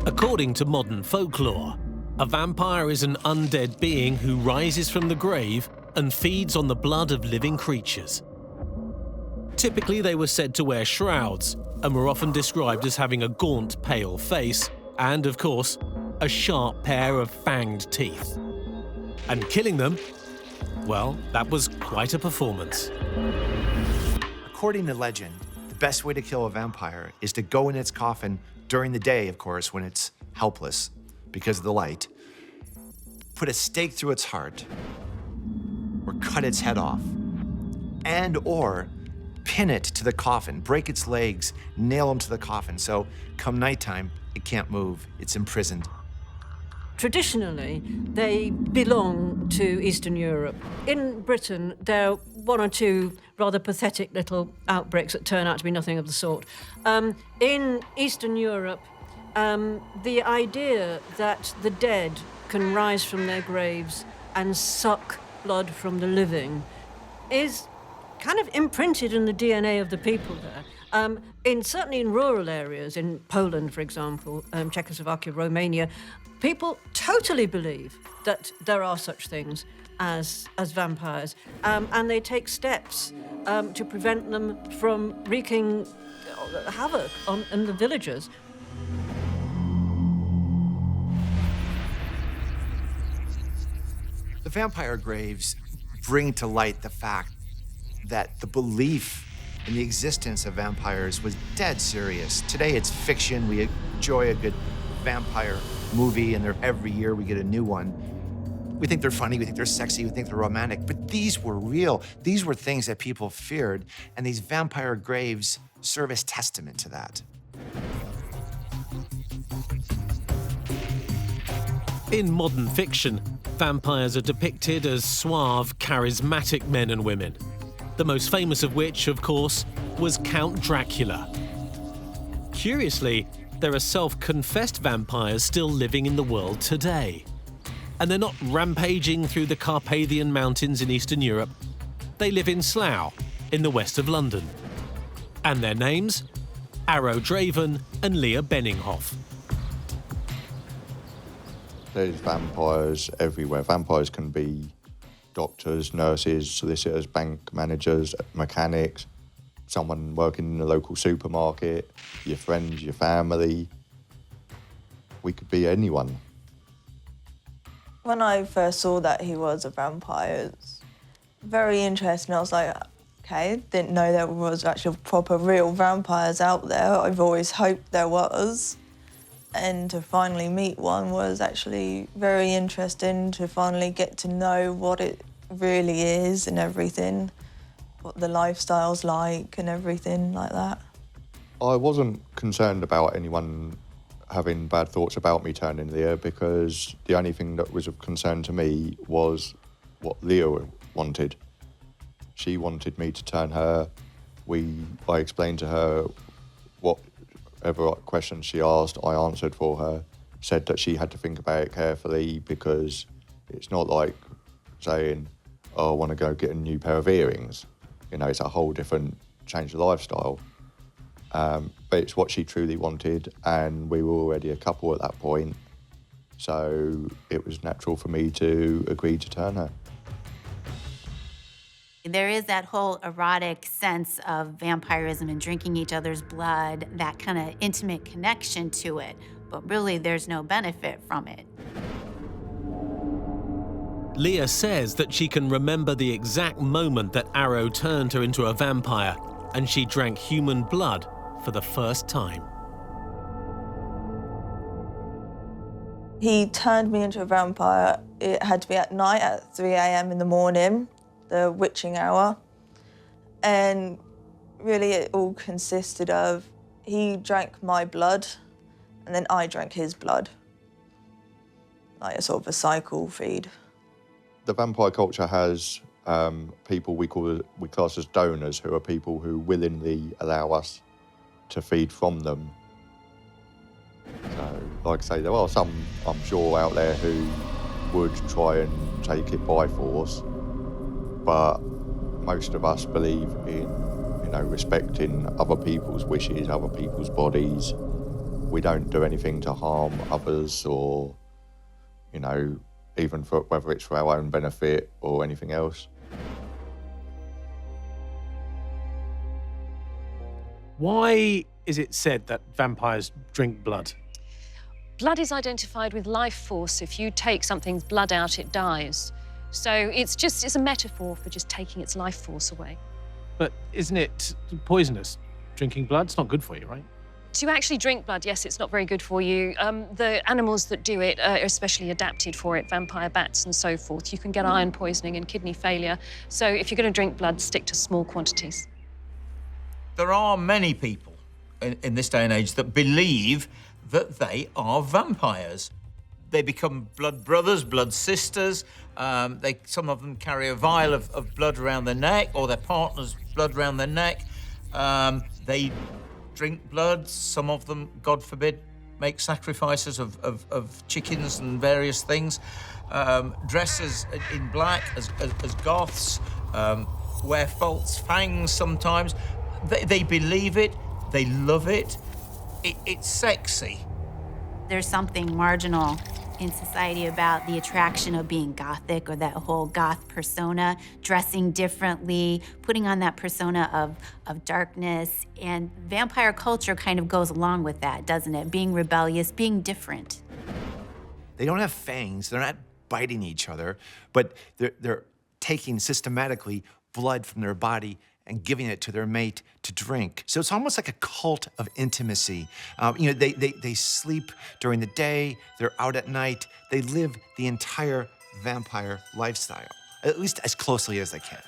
According to modern folklore, a vampire is an undead being who rises from the grave and feeds on the blood of living creatures. Typically, they were said to wear shrouds and were often described as having a gaunt, pale face and, of course, a sharp pair of fanged teeth. And killing them, well, that was quite a performance. According to legend, the best way to kill a vampire is to go in its coffin during the day, of course, when it's helpless because of the light, put a stake through its heart, or cut its head off, and or pin it to the coffin, break its legs, nail them to the coffin, so come nighttime, it can't move, it's imprisoned. Traditionally, they belong to Eastern Europe. In Britain, there are one or two rather pathetic little outbreaks that turn out to be nothing of the sort. In Eastern Europe, the idea that the dead can rise from their graves and suck blood from the living is kind of imprinted in the DNA of the people there. Certainly in rural areas, in Poland, for example, Czechoslovakia, Romania, people totally believe that there are such things as vampires, and they take steps to prevent them from wreaking havoc in the villages. The vampire graves bring to light the fact that the belief in the existence of vampires was dead serious. Today it's fiction. We enjoy a good vampire movie, and every year we get a new one. We think they're funny, we think they're sexy, we think they're romantic, but these were real. These were things that people feared, and these vampire graves serve as testament to that. In modern fiction, vampires are depicted as suave, charismatic men and women. The most famous of which, of course, was Count Dracula. Curiously, there are self-confessed vampires still living in the world today. And they're not rampaging through the Carpathian Mountains in Eastern Europe. They live in Slough, in the west of London. And their names? Arrow Draven and Leah Benninghoff. There's vampires everywhere. Vampires can be doctors, nurses, solicitors, bank managers, mechanics, someone working in the local supermarket, your friends, your family. We could be anyone. When I first saw that he was a vampire, it was very interesting. I was like, okay, didn't know there was actually proper real vampires out there. I've always hoped there was. And to finally meet one was actually very interesting, to finally get to know what it really is and everything, what the lifestyle's like and everything like that. I wasn't concerned about anyone having bad thoughts about me turning Leah, because the only thing that was of concern to me was what Leah wanted. She wanted me to turn her. I explained to her whatever questions she asked, I answered for her, said that she had to think about it carefully, because it's not like saying, oh, I want to go get a new pair of earrings. You know, it's a whole different change of lifestyle. But it's what she truly wanted, and we were already a couple at that point, so it was natural for me to agree to turn her. There is that whole erotic sense of vampirism and drinking each other's blood, that kind of intimate connection to it, but really there's no benefit from it. Leah says that she can remember the exact moment that Arrow turned her into a vampire and she drank human blood for the first time. He turned me into a vampire. It had to be at night at 3 a.m. in the morning, the witching hour. And really it all consisted of, he drank my blood and then I drank his blood. Like a sort of a cycle feed. The vampire culture has people we class as donors, who are people who willingly allow us to feed from them. So, like I say, there are some, I'm sure, out there who would try and take it by force, but most of us believe in, respecting other people's wishes, other people's bodies, we don't do anything to harm others or, you know, even for whether it's for our own benefit or anything else. Why is it said that vampires drink blood? Blood is identified with life force. If you take something's blood out, it dies. So it's a metaphor for just taking its life force away. But isn't it poisonous? Drinking blood's not good for you, right? To actually drink blood, yes, it's not very good for you. The animals that do it are especially adapted for it, vampire bats and so forth. You can get iron poisoning and kidney failure. So if you're going to drink blood, stick to small quantities. There are many people in this day and age that believe that they are vampires. They become blood brothers, blood sisters. Some of them carry a vial of blood around their neck, or their partner's blood around their neck. They drink blood. Some of them, God forbid, make sacrifices of chickens and various things. Dress in black as goths. Wear false fangs sometimes. They believe it. They love it. It's sexy. There's something marginal in society about the attraction of being gothic, or that whole goth persona, dressing differently, putting on that persona of darkness. And vampire culture kind of goes along with that, doesn't it? Being rebellious, being different. They don't have fangs. They're not biting each other, but they're taking systematically blood from their body and giving it to their mate to drink. So it's almost like a cult of intimacy. They sleep during the day, they're out at night, they live the entire vampire lifestyle, at least as closely as they can.